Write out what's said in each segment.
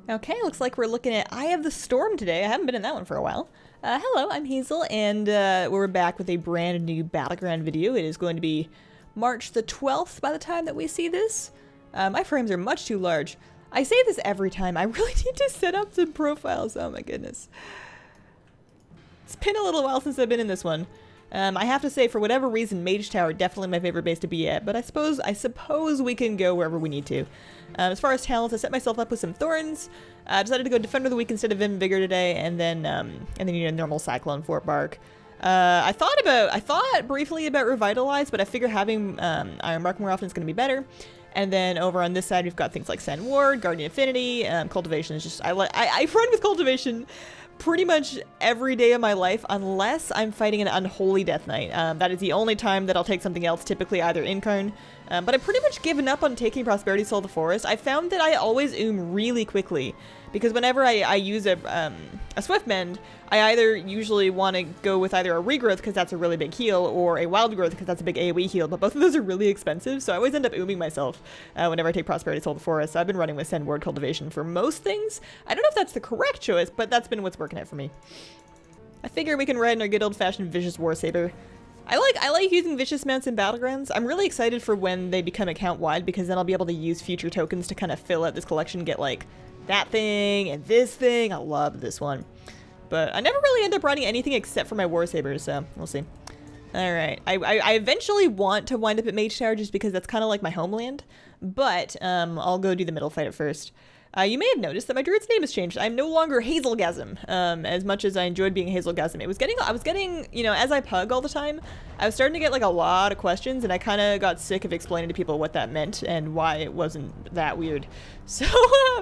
Okay, looks like we're looking at Eye of the Storm today. I haven't been in that one for a while. Hello, I'm Hazel, and we're back with a brand new Battleground video. It is going to be March the 12th by the time that we see this. My frames are much too large. I say this every time. I really need to set up some profiles. Oh my goodness. It's been a little while since I've been in this one. I have to say, for whatever reason, Mage Tower definitely my favorite base to be at, but I suppose we can go wherever we need to. As far as talents, I set myself up with some Thorns. I decided to go Defender of the Week instead of Vim Vigor today, and then you need a normal Cyclone Fort Bark. I thought briefly about Revitalize, but I figure having Iron Mark more often is going to be better. And then over on this side, we've got things like Send Ward, Guardian Affinity, Cultivation is just, I run with Cultivation pretty much every day of my life, unless I'm fighting an Unholy Death Knight. That is the only time that I'll take something else, typically either Incarn. But I've pretty much given up on taking Prosperity Soul of the Forest. I found that I always really quickly, because whenever I use a Swift Mend, I either usually want to go with either a Regrowth, because that's a really big heal, or a Wild Growth, because that's a big AoE heal, but both of those are really expensive, so I always end up ooming myself whenever I take Prosperity Soul of the Forest. So I've been running with Send Ward Cultivation for most things. I don't know if that's the correct choice, but that's been what's working out for me. I figure we can ride in our good old-fashioned Vicious War Saber. I like using Vicious mounts in Battlegrounds. I'm really excited for when they become account-wide, because then I'll be able to use future tokens to kind of fill out this collection, get like that thing and this thing. I love this one. But I never really end up riding anything except for my War Sabers, so we'll see. Alright, I eventually want to wind up at Mage Tower just because that's kind of like my homeland, but I'll go do the middle fight at first. You may have noticed that my druid's name has changed. I'm no longer Hazelgasm, as much as I enjoyed being Hazelgasm. I was getting, you know, as I pug all the time, I was starting to get like a lot of questions, and I kind of got sick of explaining to people what that meant and why it wasn't that weird. So,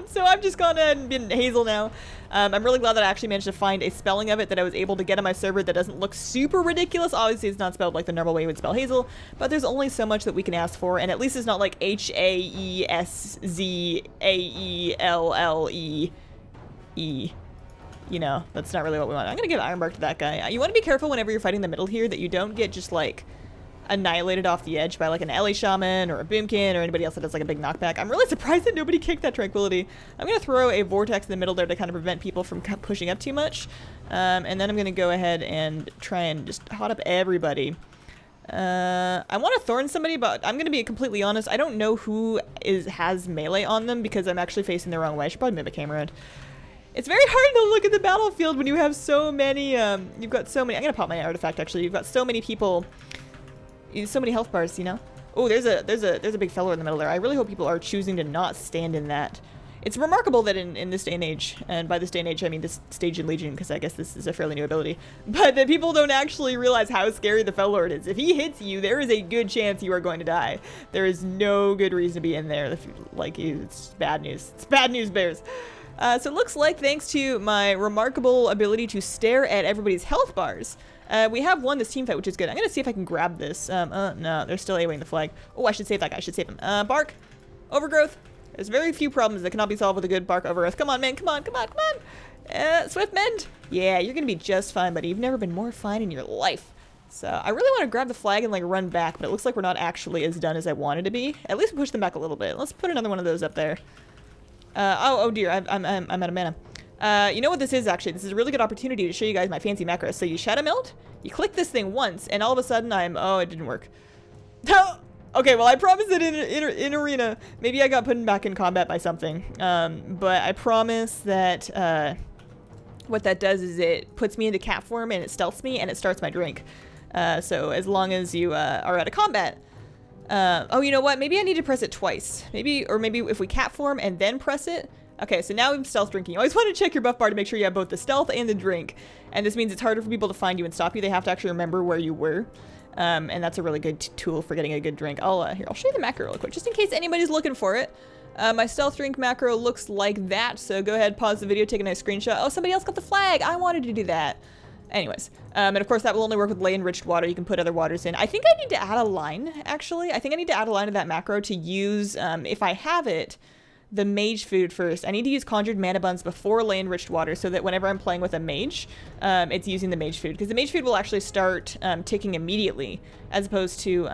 so I've just gone ahead and been Hazel now. I'm really glad that I actually managed to find a spelling of it that I was able to get on my server that doesn't look super ridiculous. Obviously, it's not spelled like the normal way you would spell Hazel, but there's only so much that we can ask for, and at least it's not like H-A-E-S-Z-A-E-L-L-E-E. You know, that's not really what we want. I'm gonna give Iron Bark to that guy. You want to be careful whenever you're fighting the middle here that you don't get just like annihilated off the edge by like an Ellie Shaman or a Boomkin or anybody else that does like a big knockback. I'm really surprised that nobody kicked that Tranquility. I'm gonna throw a Vortex in the middle there to kind of prevent people from pushing up too much. And then I'm gonna go ahead and try and just hot up everybody. I want to thorn somebody, but I'm gonna be completely honest. I don't know who has melee on them because I'm actually facing the wrong way. I should probably move my camera around. It's very hard to look at the battlefield when you have so many, you've got so many. I'm gonna pop my artifact actually. You've got so many people, so many health bars, you know? Oh, there's a big fellow in the middle there. I really hope people are choosing to not stand in that. It's remarkable that in this day and age, and by this day and age I mean this stage in Legion, because I guess this is a fairly new ability, but that people don't actually realize how scary the Fellowlord is. If he hits you, there is a good chance you are going to die. There is no good reason to be in there. Like, it's bad news. It's bad news, bears. So it looks like, thanks to my remarkable ability to stare at everybody's health bars, we have won this team fight, which is good. I'm going to see if I can grab this. No, they're still AoEing the flag. Oh, I should save that guy. I should save him. Bark. Overgrowth. There's very few problems that cannot be solved with a good Bark Overgrowth. Come on, man. Come on, come on, come on. Swift Mend. Yeah, you're going to be just fine, buddy. You've never been more fine in your life. So I really want to grab the flag and like run back, but it looks like we're not actually as done as I wanted to be. At least push them back a little bit. Let's put another one of those up there. Oh dear, I'm out of mana. You know what this is actually? This is a really good opportunity to show you guys my fancy macros. So you Shadow Meld, you click this thing once, and all of a sudden oh, it didn't work. Okay, well I promise that in arena, maybe I got put back in combat by something. But I promise that what that does is it puts me into cat form and it stealths me and it starts my drink. So as long as you are out of combat. Oh, you know what? Maybe I need to press it twice. Maybe if we cat form and then press it. Okay, so now I'm stealth drinking. You always want to check your buff bar to make sure you have both the stealth and the drink. And this means it's harder for people to find you and stop you. They have to actually remember where you were. And that's a really good tool for getting a good drink. Here, I'll show you the macro real quick, just in case anybody's looking for it. My stealth drink macro looks like that. So go ahead, pause the video, take a nice screenshot. Oh, somebody else got the flag. I wanted to do that. Anyways, and of course that will only work with ley enriched water. You can put other waters in. I think I need to add a line, actually. I think I need to add a line to that macro to use, if I have it, the mage food first. I need to use conjured mana buns before ley enriched water so that whenever I'm playing with a mage, it's using the mage food. Because the mage food will actually start ticking immediately, as opposed to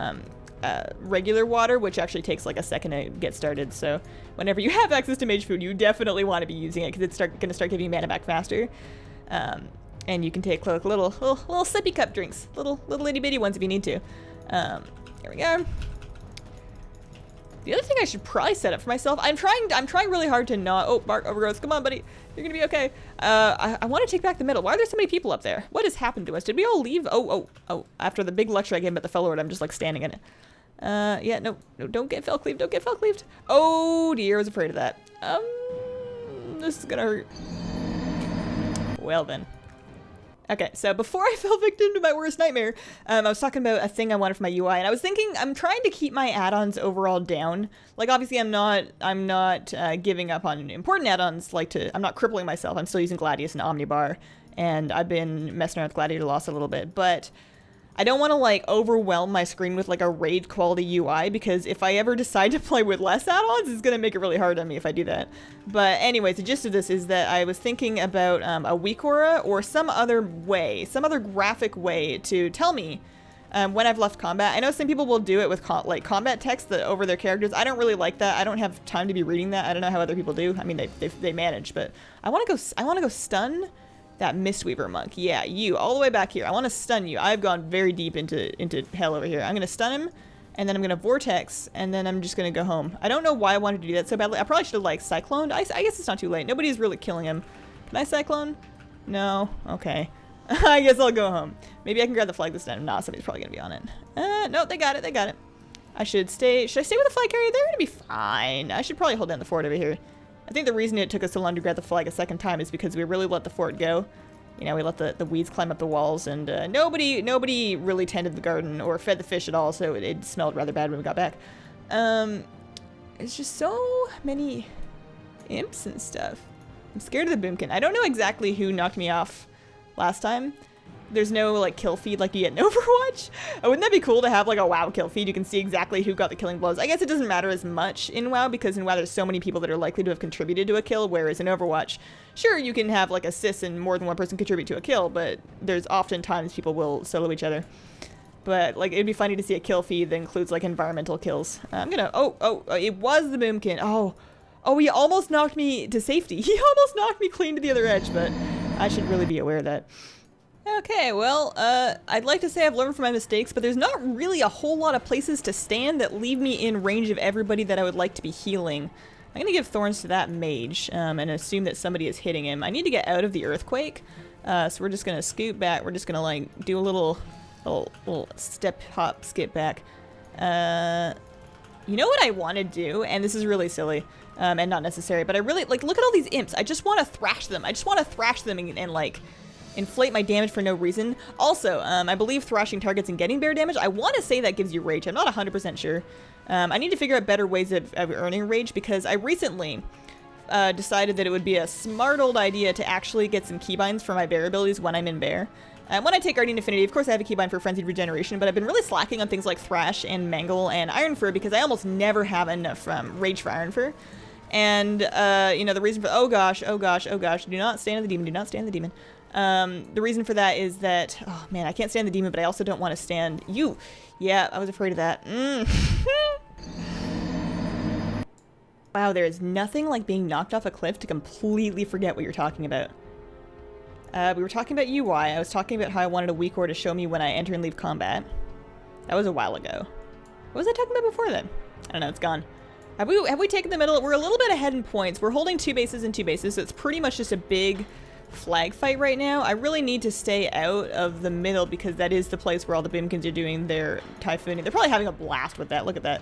regular water, which actually takes like a second to get started. So whenever you have access to mage food, you definitely want to be using it because it's going to start giving you mana back faster. And you can take like little sippy cup drinks, little itty bitty ones if you need to. Here we go. The other thing I should probably set up for myself, I'm trying really hard to not, oh, bark overgrowth, come on buddy, you're gonna be okay. I want to take back the middle. Why are there so many people up there? What has happened to us? Did we all leave? Oh, after the big lecture I gave about the Felloword, I'm just like standing in it. Yeah, no, don't get fell cleaved, don't get fell cleaved. Oh dear, I was afraid of that. This is gonna hurt. Well then. Okay, so before I fell victim to my worst nightmare, I was talking about a thing I wanted for my UI, and I was thinking I'm trying to keep my add-ons overall down. Like, obviously, I'm not giving up on important add-ons. I'm not crippling myself. I'm still using Gladius and Omnibar, and I've been messing around with Gladiator Loss a little bit, but I don't want to like overwhelm my screen with like a raid quality UI, because if I ever decide to play with less add-ons, it's going to make it really hard on me if I do that. But anyways, the gist of this is that I was thinking about a weak aura or some other way, some other graphic way to tell me when I've left combat. I know some people will do it with like combat text over their characters. I don't really like that. I don't have time to be reading that. I don't know how other people do. I mean, they manage, but I want to go stun that Mistweaver monk. Yeah, you, all the way back here. I want to stun you. I've gone very deep into hell over here. I'm going to stun him, and then I'm going to Vortex, and then I'm just going to go home. I don't know why I wanted to do that so badly. I probably should have, like, Cycloned. I guess it's not too late. Nobody's really killing him. Can I Cyclone? No? Okay. I guess I'll go home. Maybe I can grab the flag this time. Nah, somebody's probably going to be on it. No, they got it. They got it. I should stay. Should I stay with the flag carrier? They're going to be fine. I should probably hold down the fort over here. I think the reason it took us so long to grab the flag a second time is because we really let the fort go. You know, we let the weeds climb up the walls, and nobody really tended the garden or fed the fish at all, so it smelled rather bad when we got back. It's just so many imps and stuff. I'm scared of the boomkin. I don't know exactly who knocked me off last time. There's no, like, kill feed like you get in Overwatch. Wouldn't that be cool to have, like, a WoW kill feed? You can see exactly who got the killing blows. I guess it doesn't matter as much in WoW, because in WoW there's so many people that are likely to have contributed to a kill, whereas in Overwatch, sure, you can have, like, assists and more than one person contribute to a kill, but there's often times people will solo each other. But, like, it'd be funny to see a kill feed that includes, like, environmental kills. I'm gonna... Oh, it was the boomkin. Oh, he almost knocked me to safety. He almost knocked me clean to the other edge, but I should really be aware of that. Okay, well, I'd like to say I've learned from my mistakes, but there's not really a whole lot of places to stand that leave me in range of everybody that I would like to be healing. I'm gonna give thorns to that mage, and assume that somebody is hitting him. I need to get out of the earthquake, so we're just gonna scoot back. We're just gonna, like, do a little step, hop, skip back. You know what I want to do, and this is really silly, and not necessary, but I really, like, look at all these imps. I just want to thrash them. I just want to thrash them and like, inflate my damage for no reason. Also, I believe thrashing targets and getting bear damage, I want to say that gives you rage. I'm not 100% sure. I need to figure out better ways of earning rage, because I recently decided that it would be a smart old idea to actually get some keybinds for my bear abilities when I'm in bear. When I take Guardian Affinity, of course I have a keybind for Frenzied Regeneration, but I've been really slacking on things like Thrash and Mangle and Iron Fur, because I almost never have enough rage for Iron Fur. And, you know, the reason for... Oh gosh, do not stand in the demon, do not stand in the demon. The reason for that is that, oh man, I can't stand the demon, but I also don't want to stand you. Yeah, I was afraid of that. Wow, there is nothing like being knocked off a cliff to completely forget what you're talking about. We were talking about UI. I was talking about how I wanted a weak aura to show me when I enter and leave combat. That was a while ago. What was I talking about before then? I don't know, it's gone. Have we taken the middle? We're a little bit ahead in points. We're holding 2 bases and 2 bases, so it's pretty much just a big flag fight right now. I really need to stay out of the middle, because that is the place where all the Bimkins are doing their typhooning. They're probably having a blast with that. Look at that.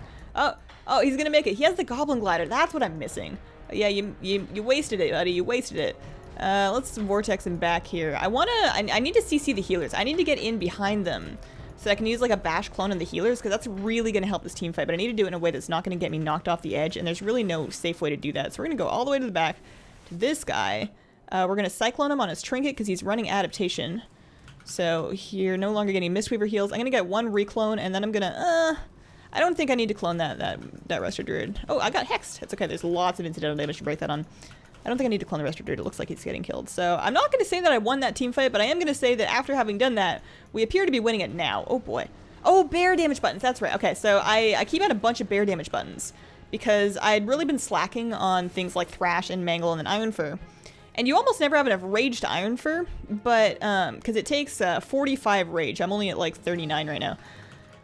Oh, he's gonna make it. He has the goblin glider. That's what I'm missing. Yeah, you wasted it, buddy. You wasted it. Let's vortex him back here. I need to CC the healers. I need to get in behind them so I can use like a bash clone on the healers, because that's really going to help this team fight, but I need to do it in a way that's not going to get me knocked off the edge, and there's really no safe way to do that. So we're going to go all the way to the back to this guy. We're going to cyclone him on his trinket because he's running adaptation. So here, no longer getting Mistweaver heals. I'm going to get 1 reclone, and then I'm going to, I don't think I need to clone that Resto Druid. Oh, I got hexed. That's okay. There's lots of incidental damage to break that on. I don't think I need to clone the Resto Druid. It looks like he's getting killed. So I'm not going to say that I won that team fight, but I am going to say that after having done that, we appear to be winning it now. Oh boy. Oh, bear damage buttons. That's right. Okay, so I keep out a bunch of bear damage buttons because I'd really been slacking on things like Thrash and Mangle and then Iron Fur. And you almost never have enough rage to Iron Fur, but because it takes 45 rage. I'm only at like 39 right now.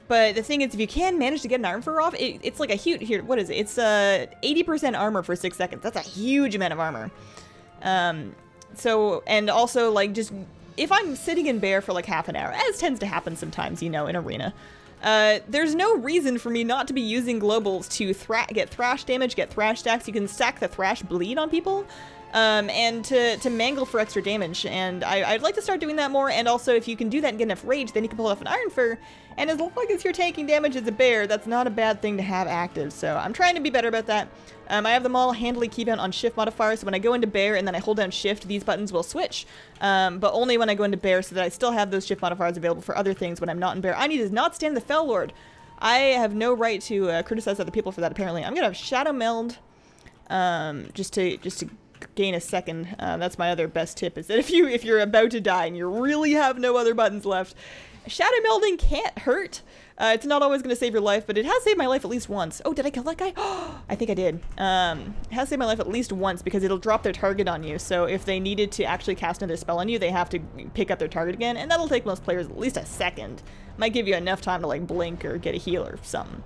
But the thing is, if you can manage to get an Iron Fur off, it's like a huge, here, what is it? It's 80% armor for 6 seconds. That's a huge amount of armor. So, and also like just, if I'm sitting in bear for like half an hour, as tends to happen sometimes, you know, in arena, there's no reason for me not to be using globals to get thrash damage, get thrash stacks. You can stack the thrash bleed on people. And to mangle for extra damage, and I'd like to start doing that more, and also if you can do that and get enough rage, then you can pull off an Iron Fur, and as long as you're taking damage as a bear, that's not a bad thing to have active, so I'm trying to be better about that. I have them all handily keybound on shift modifier, so when I go into bear and then I hold down shift, these buttons will switch, but only when I go into bear, so that I still have those shift modifiers available for other things when I'm not in bear. I need to not stand the Fel Lord. I have no right to criticize other people for that, apparently. I'm gonna have Shadow Meld, just to gain a second. That's my other best tip, is that if you're about to die and you really have no other buttons left, Shadow Melding can't hurt. It's not always going to save your life, but it has saved my life at least once. Oh, did I kill that guy? I think I did. It has saved my life at least once because it'll drop their target on you. So if they needed to actually cast another spell on you, they have to pick up their target again, and that'll take most players at least a second. Might give you enough time to like blink or get a heal or something.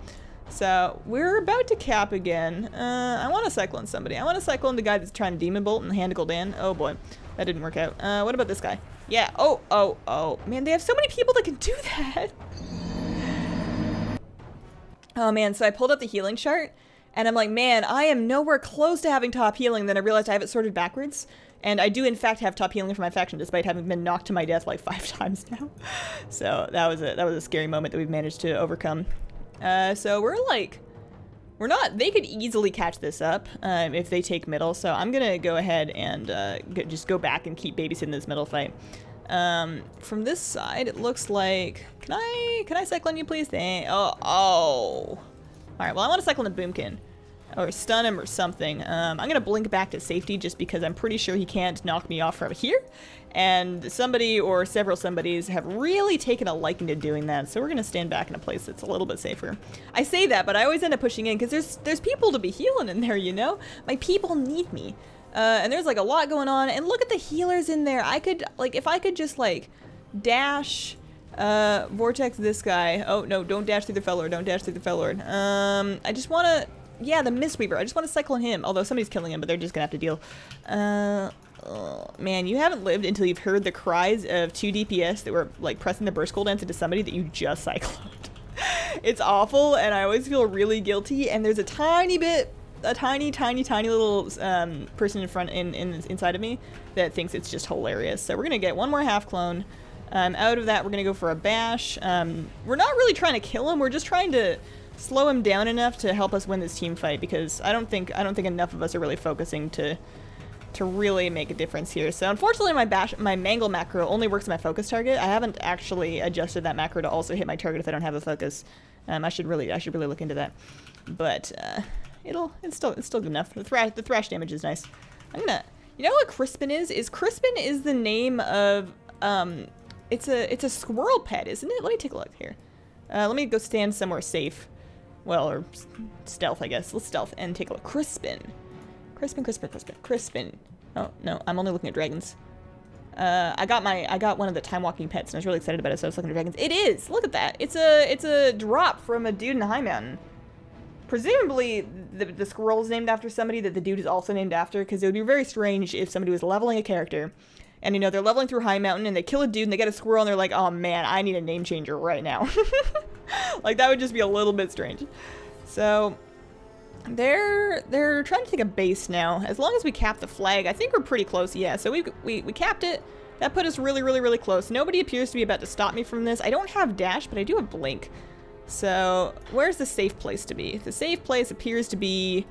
So, we're about to cap again. I want to cyclone somebody. I want to cyclone the guy that's trying to Demon Bolt and Hand Gul'dan. Oh boy, that didn't work out. What about this guy? Yeah, oh. Man, they have so many people that can do that. Oh man, so I pulled up the healing chart, and I'm like, man, I am nowhere close to having top healing. Then I realized I have it sorted backwards. And I do in fact have top healing for my faction, despite having been knocked to my death like 5 times now. So, that was a scary moment that we've managed to overcome. So we're not, they could easily catch this up, if they take middle, so I'm gonna go ahead and, just go back and keep babysitting this middle fight. From this side, it looks like, can I cyclone you please? Oh. Alright, well I want to cyclone the Boomkin, or stun him or something. I'm gonna blink back to safety just because I'm pretty sure he can't knock me off from here. And somebody or several somebodies have really taken a liking to doing that, so we're gonna stand back in a place that's a little bit safer. I say that, but I always end up pushing in because there's people to be healing in there, you know? My people need me. And there's like a lot going on, and look at the healers in there. I could, like, if I could just like dash, vortex this guy. Oh no, don't dash through the Fel Lord, don't dash through the Fel Lord. I just wanna, yeah, the Mistweaver. I just want to cyclone him, although somebody's killing him, but they're just gonna have to deal. Oh, man, you haven't lived until you've heard the cries of 2 DPS that were like pressing the burst cooldowns into somebody that you just cycloned. It's awful, and I always feel really guilty, and there's a tiny little person in front inside of me that thinks it's just hilarious. So we're gonna get one more half clone. Out of that, we're gonna go for a bash. We're not really trying to kill him, we're just trying to slow him down enough to help us win this team fight, because I don't think enough of us are really focusing to really make a difference here. So unfortunately my mangle macro only works on my focus target. I haven't actually adjusted that macro to also hit my target if I don't have the focus. I should really look into that. But it's still good enough. The thrash damage is nice. I'm gonna, you know what Crispin is? Crispin is the name of it's a squirrel pet, isn't it? Let me take a look here. Let me go stand somewhere safe. Well, or stealth, I guess. Let's stealth and take a look. Crispin. Oh, no, I'm only looking at dragons. I got one of the time walking pets and I was really excited about it, so I was looking at dragons. It is! Look at that! It's a drop from a dude in the high mountain. Presumably, the squirrel is named after somebody that the dude is also named after, because it would be very strange if somebody was leveling a character, and you know, they're leveling through high mountain, and they kill a dude, and they get a squirrel, and they're like, oh man, I need a name changer right now. Like, that would just be a little bit strange. So, they're trying to take a base now. As long as we cap the flag, I think we're pretty close. Yeah, so we capped it. That put us really close. Nobody appears to be about to stop me from this. I don't have dash, but I do have blink. So where's the safe place to be? The safe place appears to be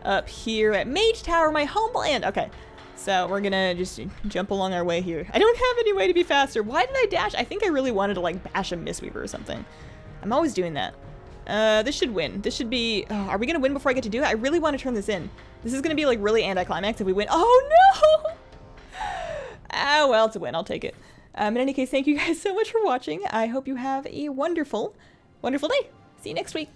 up here at Mage Tower, my homeland. Okay, so we're gonna just jump along our way here. I don't have any way to be faster. Why did I dash? I think I really wanted to like bash a Mistweaver or something. I'm always doing that. This should win. This should be... Oh, are we going to win before I get to do it? I really want to turn this in. This is going to be, like, really anticlimax if we win. Oh, no! Ah, well, it's a win. I'll take it. In any case, thank you guys so much for watching. I hope you have a wonderful, wonderful day. See you next week.